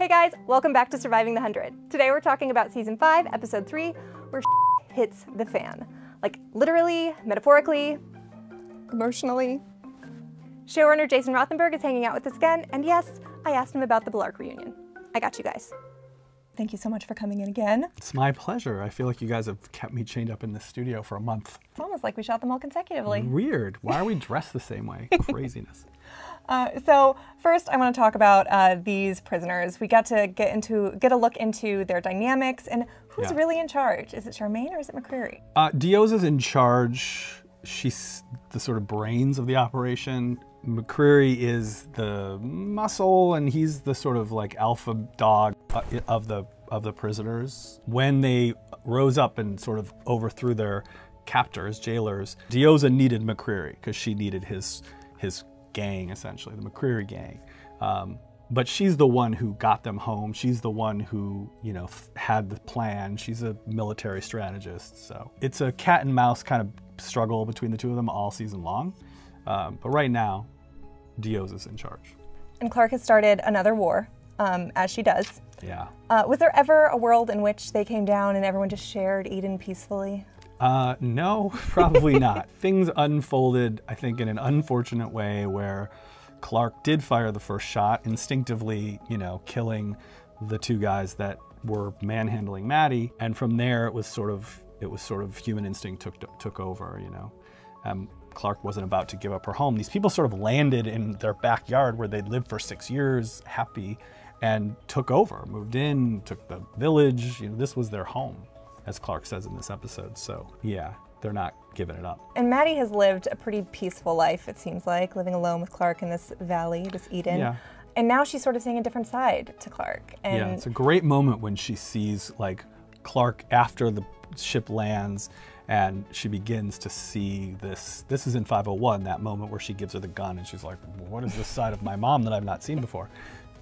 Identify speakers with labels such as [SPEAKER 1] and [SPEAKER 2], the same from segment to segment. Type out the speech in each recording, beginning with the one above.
[SPEAKER 1] Hey guys, welcome back to Surviving the 100. Today we're talking about Season 5, Episode 3, where hits the fan. Like literally, metaphorically, emotionally. Showrunner Jason Rothenberg is hanging out with us again, and yes, I asked him about the Bellarke reunion. I got you guys. Thank you so much for coming in again.
[SPEAKER 2] It's my pleasure. I feel like you guys have kept me chained up in this studio for a month.
[SPEAKER 1] It's almost like we shot them all consecutively.
[SPEAKER 2] Weird. Why are we dressed the same way? Craziness.
[SPEAKER 1] So first I want to talk about these prisoners. We got to get a look into their dynamics and who's really in charge. Is it Charmaine or is it McCreary?
[SPEAKER 2] Dios is in charge. She's the sort of brains of the operation. McCreary is the muscle, and he's the sort of like alpha dog of the prisoners. When they rose up and sort of overthrew their captors, jailers, Diosa needed McCreary because she needed his gang, essentially, the McCreary gang. But she's the one who got them home. She's the one who, you know, had the plan. She's a military strategist. So it's a cat and mouse kind of struggle between the two of them all season long. But right now, Dios is in charge.
[SPEAKER 1] And Clarke has started another war, as she does.
[SPEAKER 2] Yeah.
[SPEAKER 1] Was there ever a world in which they came down and everyone just shared Eden peacefully?
[SPEAKER 2] No, probably not. Things unfolded, I think, in an unfortunate way where Clarke did fire the first shot, instinctively, you know, killing the two guys that were manhandling Maddie. And from there, it was sort of human instinct took over, you know. Clarke wasn't about to give up her home. These people sort of landed in their backyard where they'd lived for 6 years, happy, and took over, moved in, took the village. You know, this was their home, as Clarke says in this episode. So yeah, they're not giving it up.
[SPEAKER 1] And Maddie has lived a pretty peaceful life, it seems like, living alone with Clarke in this valley, this Eden. Yeah. And now she's sort of seeing a different side to Clarke. And
[SPEAKER 2] yeah, it's a great moment when she sees like Clarke after the ship lands and she begins to see this. This is in 501, that moment where she gives her the gun and she's like, what is this side of my mom that I've not seen before?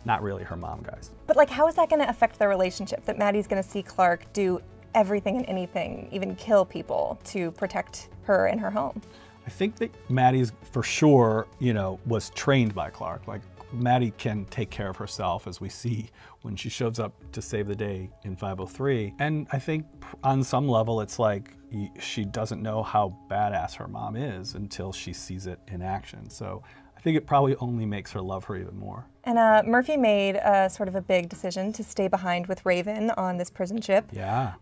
[SPEAKER 2] Not really her mom, guys.
[SPEAKER 1] But like, how is that going to affect their relationship? That Maddie's going to see Clarke do everything and anything, even kill people to protect her and her home?
[SPEAKER 2] I think that Maddie's for sure, you know, was trained by Clarke. Like Maddie can take care of herself, as we see when she shows up to save the day in 503. And I think on some level, it's like she doesn't know how badass her mom is until she sees it in action. So I think it probably only makes her love her even more.
[SPEAKER 1] And Murphy made sort of a big decision to stay behind with Raven on this prison ship.
[SPEAKER 2] Yeah.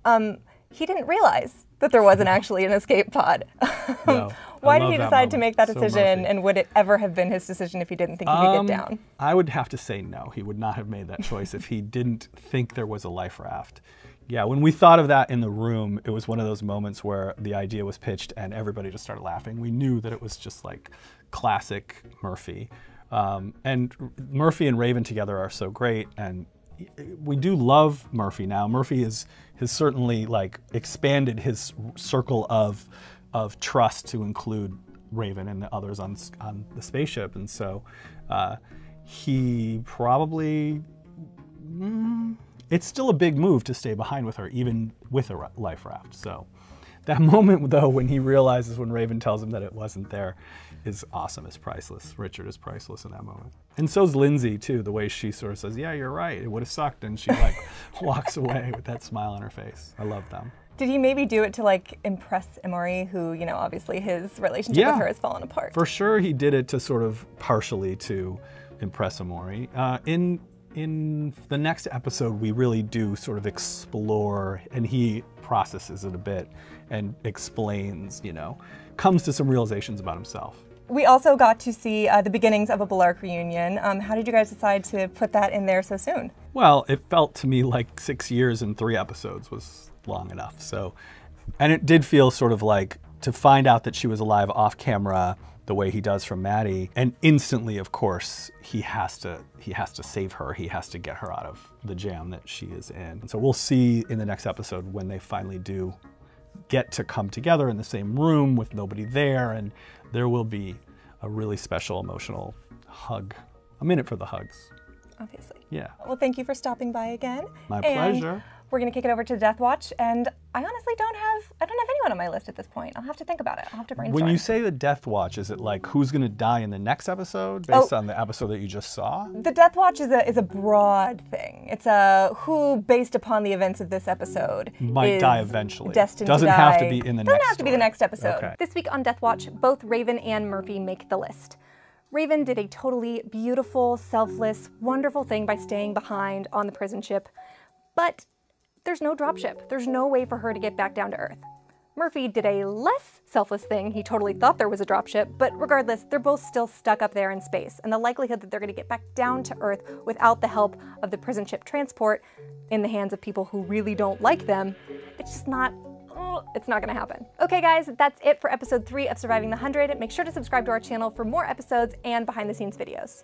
[SPEAKER 1] He didn't realize that there wasn't actually an escape pod.
[SPEAKER 2] No,
[SPEAKER 1] Why did he decide to make that decision, and would it ever have been his decision if he didn't think he could get down?
[SPEAKER 2] I would have to say no. He would not have made that choice if he didn't think there was a life raft. Yeah, when we thought of that in the room, it was one of those moments where the idea was pitched and everybody just started laughing. We knew that it was just like classic Murphy. And Murphy and Raven together are so great, and we do love Murphy now. Murphy has certainly like expanded his circle of trust to include Raven and the others on the spaceship, and so he probably. It's still a big move to stay behind with her, even with a life raft. So that moment, though, when he realizes, when Raven tells him that it wasn't there, is awesome. It's priceless. Richard is priceless in that moment. And so's Lindsay, too, the way she sort of says, yeah, you're right, it would have sucked. And she like walks away with that smile on her face. I love them.
[SPEAKER 1] Did he maybe do it to like impress Emory, who, you know, obviously his relationship with her has fallen apart? For
[SPEAKER 2] sure he did it to sort of partially to impress Emory. In the next episode, we really do sort of explore, and he processes it a bit and explains, you know, comes to some realizations about himself.
[SPEAKER 1] We also got to see the beginnings of a Bellarke reunion. How did you guys decide to put that in there so soon?
[SPEAKER 2] Well, it felt to me like 6 years and 3 episodes was long enough. So, and it did feel sort of like to find out that she was alive off camera the way he does from Maddie, and instantly, of course, he has to save her. He has to get her out of the jam that she is in. And so we'll see in the next episode when they finally do get to come together in the same room with nobody there, and there will be a really special emotional hug. I'm in it for the hugs.
[SPEAKER 1] Obviously.
[SPEAKER 2] Yeah.
[SPEAKER 1] Well, thank you for stopping by again.
[SPEAKER 2] My pleasure.
[SPEAKER 1] We're gonna kick it over to Death Watch, and I honestly don't have anyone on my list at this point. I'll have to think about it. I'll have to brainstorm.
[SPEAKER 2] When you say the Death Watch, is it like who's going to die in the next episode based on the episode that you just saw?
[SPEAKER 1] The Death Watch is a broad thing. It's a who, based upon the events of this episode,
[SPEAKER 2] might die eventually.
[SPEAKER 1] Destined
[SPEAKER 2] Doesn't
[SPEAKER 1] to die.
[SPEAKER 2] have to be in the next
[SPEAKER 1] Doesn't have to be the next episode.
[SPEAKER 2] Okay.
[SPEAKER 1] This week on Death Watch, both Raven and Murphy make the list. Raven did a totally beautiful, selfless, wonderful thing by staying behind on the prison ship, but there's no dropship. There's no way for her to get back down to Earth. Murphy did a less selfless thing. He totally thought there was a dropship, but regardless, they're both still stuck up there in space, and the likelihood that they're going to get back down to Earth without the help of the prison ship transport in the hands of people who really don't like them, it's just not it's not gonna happen. Okay guys, that's it for episode 3 of Surviving the 100. Make sure to subscribe to our channel for more episodes and behind the scenes videos.